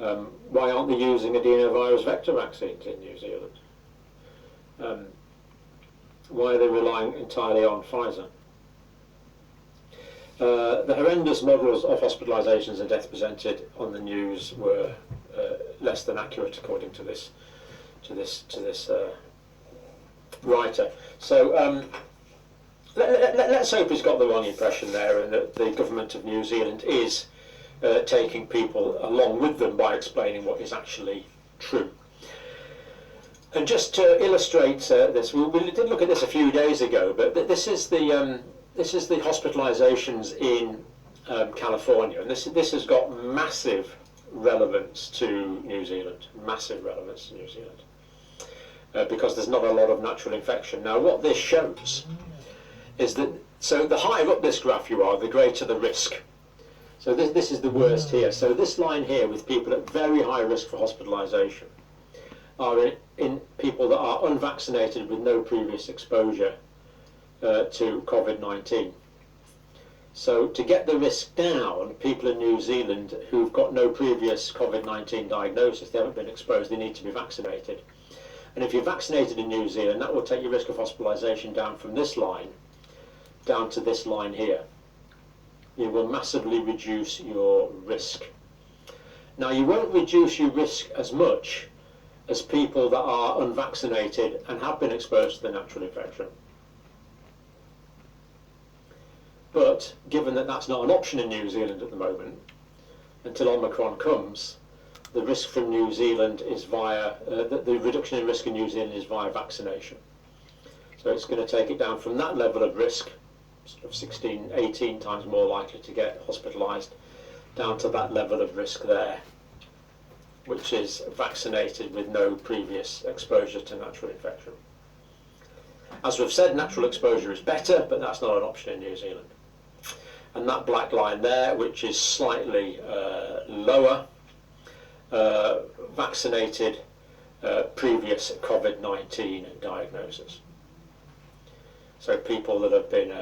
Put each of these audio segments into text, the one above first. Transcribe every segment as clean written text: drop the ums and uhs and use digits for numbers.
Why aren't they using adenovirus vector vaccines in New Zealand? Why are they relying entirely on Pfizer? The horrendous models of hospitalisations and death presented on the news were less than accurate, according to this writer. So let's hope he's got the wrong impression there, and that the government of New Zealand is taking people along with them by explaining what is actually true. And just to illustrate this, we did look at this a few days ago, but this is the hospitalisations in California, and this has got massive relevance to New Zealand, because there's not a lot of natural infection. Now, what this shows is that, so the higher up this graph you are, the greater the risk. So this is the worst here. So this line here with people at very high risk for hospitalisation are in people that are unvaccinated with no previous exposure to COVID-19. So to get the risk down, people in New Zealand who've got no previous COVID-19 diagnosis, they haven't been exposed, they need to be vaccinated. And if you're vaccinated in New Zealand, that will take your risk of hospitalisation down from this line down to this line here. You will massively reduce your risk. Now, you won't reduce your risk as much as people that are unvaccinated and have been exposed to the natural infection. But given that that's not an option in New Zealand at the moment, until Omicron comes, the risk from New Zealand is via, the reduction in risk in New Zealand is via vaccination. So it's going to take it down from that level of risk, sort of 16, 18 times more likely to get hospitalised, down to that level of risk there, which is vaccinated with no previous exposure to natural infection. As we've said, natural exposure is better, but that's not an option in New Zealand. And that black line there, which is slightly lower, vaccinated previous COVID-19 diagnosis. So people that have been,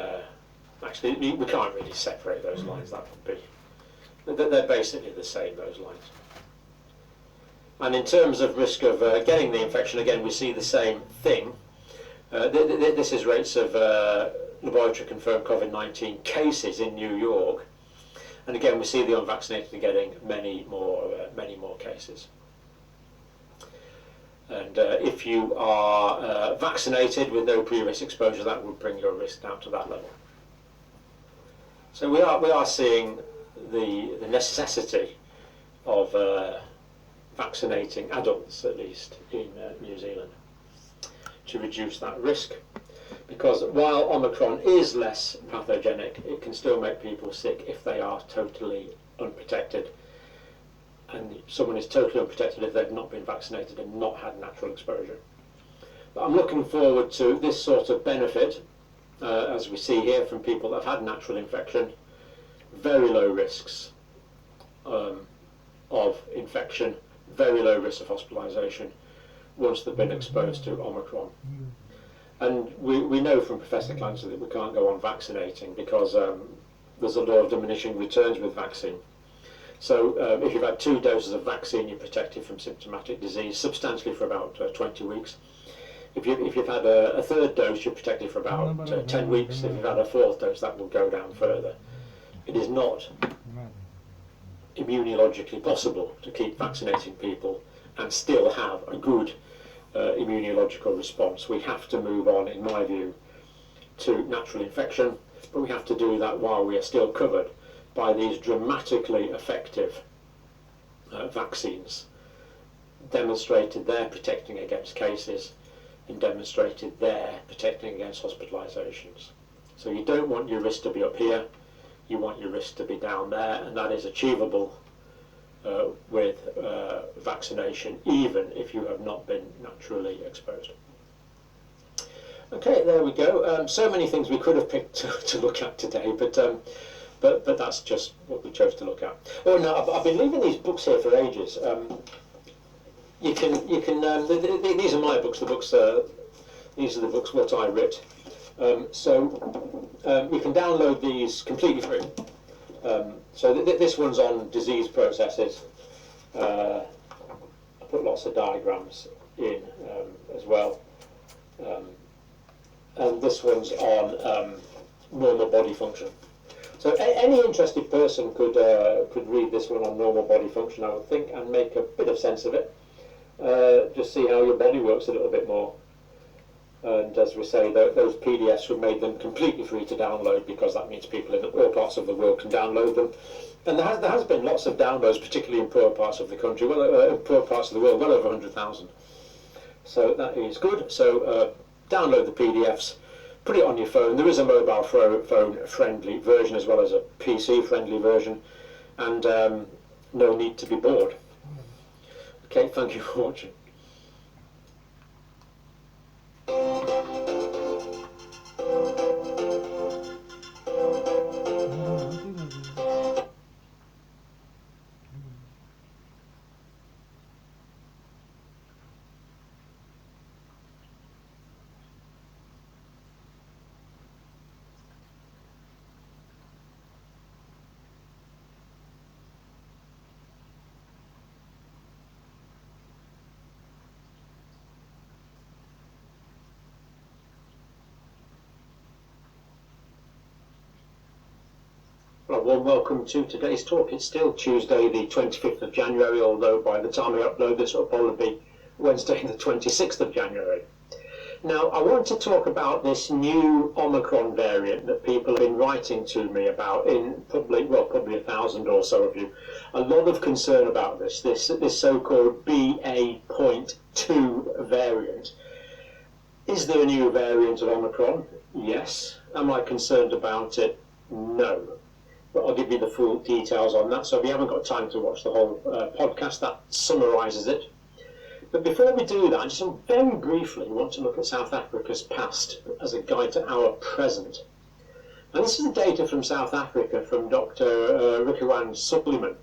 actually we can't really separate those lines, that would be, they're basically the same, those lines. And in terms of risk of getting the infection, again we see the same thing. This is rates of laboratory confirmed COVID-19 cases in New York, and again we see the unvaccinated are getting many more cases. And if you are vaccinated with no previous exposure, that would bring your risk down to that level. So we are seeing the necessity of vaccinating adults, at least in New Zealand, to reduce that risk. Because while Omicron is less pathogenic, it can still make people sick if they are totally unprotected. And someone is totally unprotected if they've not been vaccinated and not had natural exposure. But I'm looking forward to this sort of benefit, as we see here from people that have had natural infection, very low risks of infection, very low risk of hospitalisation once they've been exposed to Omicron. And we know from Professor Clancy that we can't go on vaccinating because there's a law of diminishing returns with vaccine. So if you've had 2 doses of vaccine, you're protected from symptomatic disease substantially for about 20 weeks. If you've had a 3rd dose, you're protected for about 10 weeks. If you've had a 4th dose, that will go down further. It is not immunologically possible to keep vaccinating people and still have a good immunological response. We have to move on, in my view, to natural infection, but we have to do that while we are still covered by these dramatically effective vaccines, demonstrated they're protecting against cases and demonstrated they're protecting against hospitalisations. So you don't want your risk to be up here, you want your risk to be down there, and that is achievable with vaccination, even if you have not been naturally exposed. Okay, there we go. So many things we could have picked to look at today, but that's just what we chose to look at. Oh no, I've been leaving these books here for ages. You can these are my books. These are the books what I wrote. So you can download these completely free. So this one's on disease processes, I put lots of diagrams in as well. And this one's on normal body function. So any interested person could read this one on normal body function, I would think, and make a bit of sense of it. Just see how your body works a little bit more. And as we say, those PDFs were made them completely free to download, because that means people in all parts of the world can download them. And there has been lots of downloads, particularly in poor parts of the country, poor parts of the world, well over 100,000. So that is good. So download the PDFs, put it on your phone. There is a mobile phone friendly version as well as a PC friendly version, and no need to be bored. Okay, thank you for watching. Well, warm welcome to today's talk. It's still Tuesday the 25th of January, although by the time I upload this it'll probably be Wednesday the 26th of January. Now, I want to talk about this new Omicron variant that people have been writing to me about in probably 1,000 or so of you. A lot of concern about this so-called BA.2 variant. Is there a new variant of Omicron? Yes. Am I concerned about it? No. But I'll give you the full details on that. So if you haven't got time to watch the whole podcast, that summarises it. But before we do that, I just very briefly want to look at South Africa's past as a guide to our present. And this is the data from South Africa from Dr. Rikwan Subliman.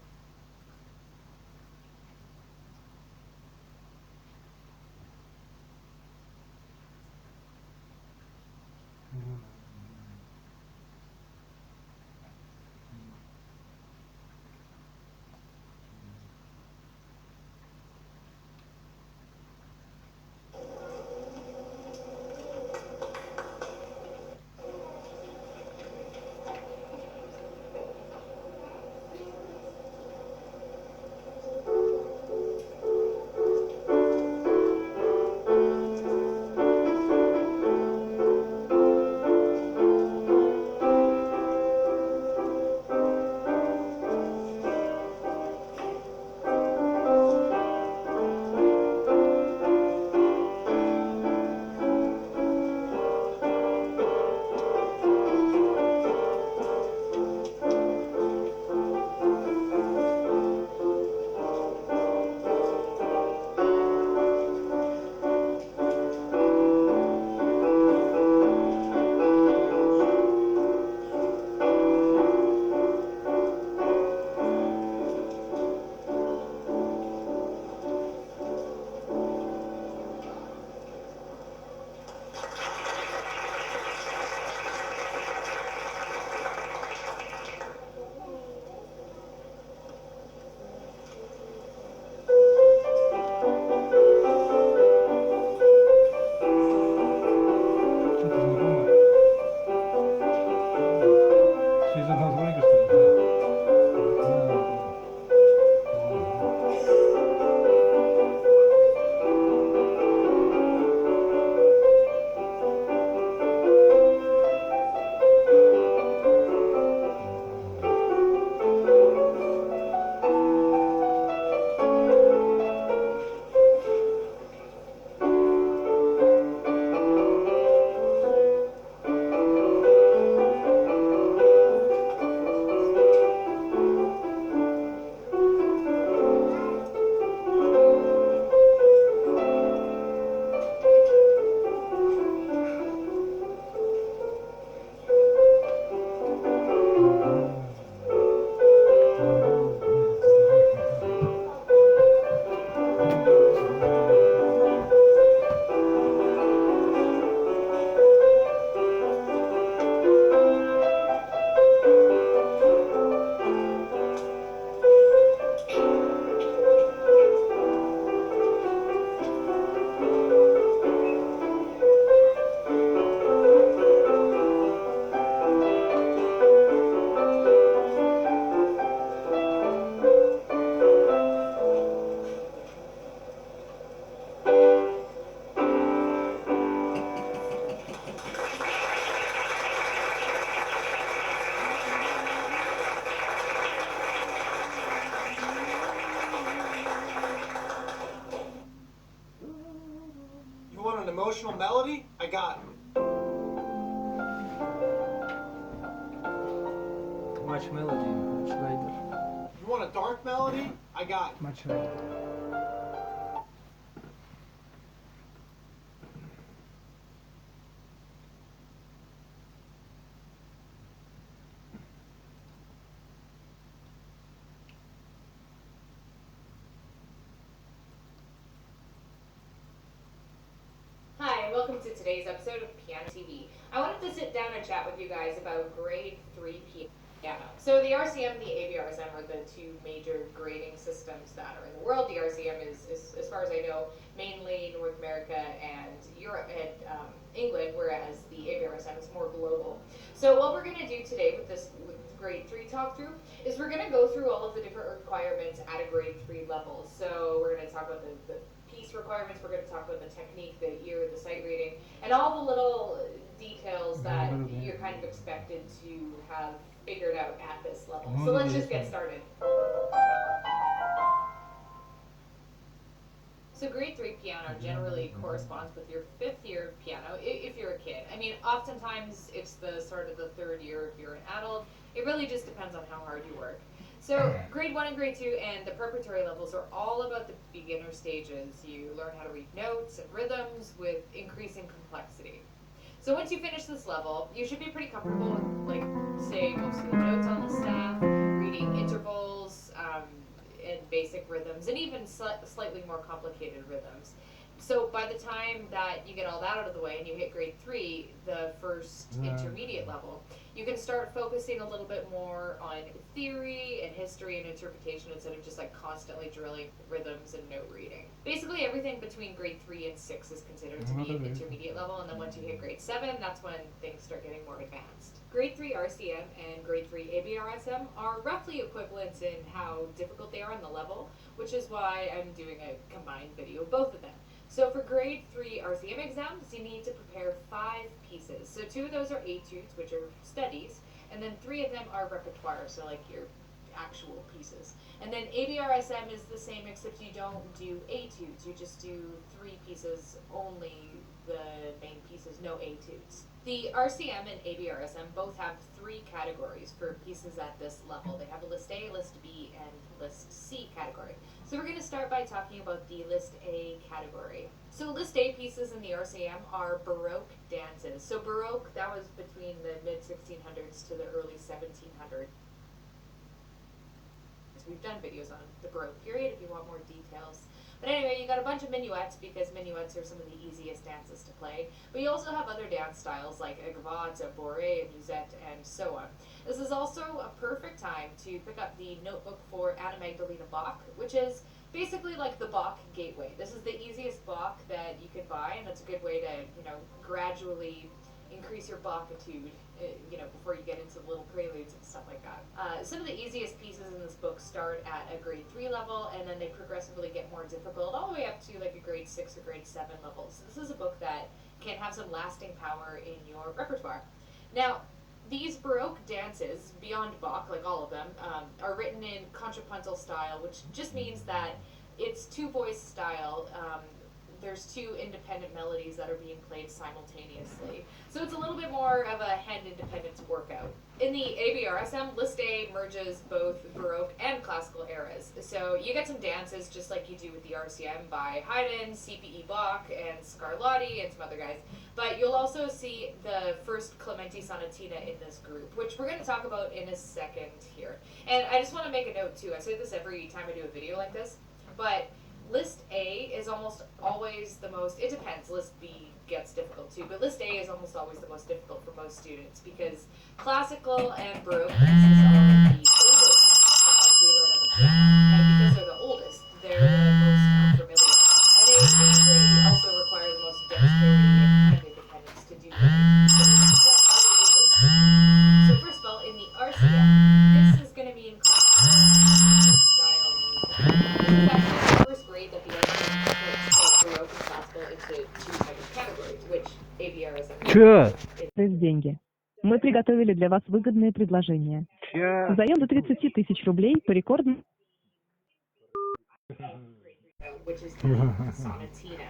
emotional melody? I got it. Much melody, much later. You want a dark melody? I got it. Much later. Hi, welcome to today's episode of Piano TV. I wanted to sit down and chat with you guys about grade 3 piano. So the RCM and the ABRSM are the two major grading systems that are in the world. The RCM is as far as I know, mainly North America and Europe and England, whereas the ABRSM is more global. So what we're going to do today with this grade 3 talk through is we're going to go through all of the different requirements at a grade 3 level. So we're going to talk about the piece requirements, we're going to talk about the technique, the ear, the sight reading, and all the little details that you're kind of expected to have figured out at this level. So let's just get started. So grade 3 piano generally corresponds with your 5th year of piano if you're a kid. I mean, oftentimes it's the start of the 3rd year if you're an adult. It really just depends on how hard you work. So grade 1 and grade 2 and the preparatory levels are all about the beginner stages. You learn how to read notes and rhythms with increasing complexity. So once you finish this level, you should be pretty comfortable with, like, say, most of the notes on the staff, reading intervals, and basic rhythms, and even slightly more complicated rhythms. So by the time that you get all that out of the way and you hit grade 3, the first intermediate level, you can start focusing a little bit more on theory and history and interpretation instead of just like constantly drilling rhythms and note reading. Basically everything between grade 3 and 6 is considered to be an intermediate level, and then once you hit grade 7, that's when things start getting more advanced. Grade 3 RCM and grade 3 ABRSM are roughly equivalent in how difficult they are on the level, which is why I'm doing a combined video of both of them. So for grade 3 RCM exams, you need to prepare 5 pieces. So 2 of those are etudes, which are studies, and then 3 of them are repertoire, so like your actual pieces. And then ABRSM is the same, except you don't do etudes. You just do 3 pieces, only the main pieces, no etudes. The RCM and ABRSM both have 3 categories for pieces at this level. They have a List A, List B, and List C category. So we're going to start by talking about the List A category. So List A pieces in the RCM are Baroque dances. So Baroque, that was between the mid-1600s to the early 1700s. We've done videos on the Baroque period if you want more details. But anyway, you got a bunch of minuets because minuets are some of the easiest dances to play. But you also have other dance styles like a gavotte, a bourrée, a musette, and so on. This is also a perfect time to pick up the notebook for Anna Magdalena Bach, which is basically like the Bach gateway. This is the easiest Bach that you can buy, and it's a good way to, gradually increase your Bachitude, before you get into little preludes and stuff like that. Some of the easiest pieces in this book start at a grade 3 level, and then they progressively get more difficult all the way up to like a grade 6 or grade 7 level. So this is a book that can have some lasting power in your repertoire. Now, these Baroque dances, beyond Bach, like all of them, are written in contrapuntal style, which just means that it's 2-voice style. There's 2 independent melodies that are being played simultaneously. So it's a little bit more of a hand independence workout. In the ABRSM, List A merges both Baroque and classical eras. So you get some dances just like you do with the RCM by Haydn, CPE Bach, and Scarlatti, and some other guys. But you'll also see the first Clementi Sonatina in this group, which we're going to talk about in a second here. And I just want to make a note too. I say this every time I do a video like this, but List A is almost always the most, it depends, List B gets difficult too, but List A is almost always the most difficult for most students because classical and Baroque pieces are the oldest styles we learn on the piano, and because they're the oldest, they're the most unfamiliar. And they usually also require the most dexterity and hand independence to do right. So what are the List A pieces? So first of all, in the RCM, this is going to be in classical style music. This is actually the first grade that the RCM splits Baroque and classical into 2 types of categories, which ABRSM is. Деньги. Мы приготовили для вас выгодные предложения. Заем до 30 тысяч рублей по рекордному... Which is the Sonatina.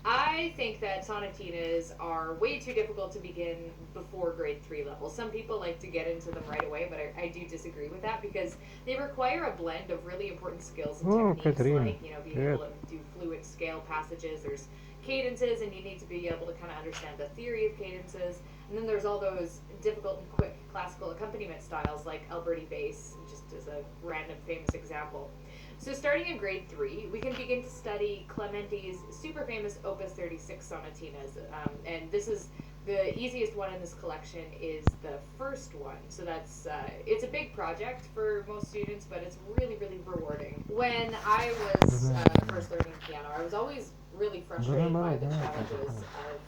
I think that sonatinas are way too difficult to begin before grade 3 level. Some people like to get into them right away, but I do disagree with that because they require a blend of really important skills and techniques, like, you know, being able to do fluent scale passages. There's cadences, and you need to be able to kind of understand the theory of cadences. And then there's all those difficult and quick classical accompaniment styles like Alberti bass, just as a random famous example. So starting in grade 3, we can begin to study Clementi's super famous Opus 36 sonatinas, and this is the easiest one in this collection is the first one. So that's it's a big project for most students, but it's really, really rewarding. When I was first learning piano, I was always really frustrated by the challenges of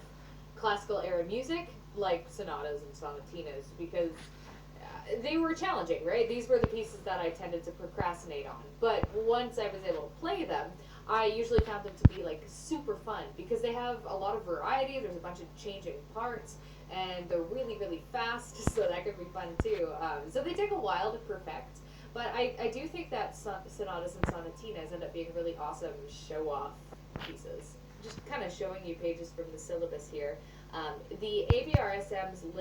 classical era music, like sonatas and sonatinas, because they were challenging, right? These were the pieces that I tended to procrastinate on. But once I was able to play them, I usually found them to be like super fun because they have a lot of variety. There's a bunch of changing parts, and they're really, really fast, so that could be fun too. So they take a while to perfect, but I do think that sonatas and sonatinas end up being really awesome show-off pieces. Just kind of showing you pages from the syllabus here. The ABRSM's list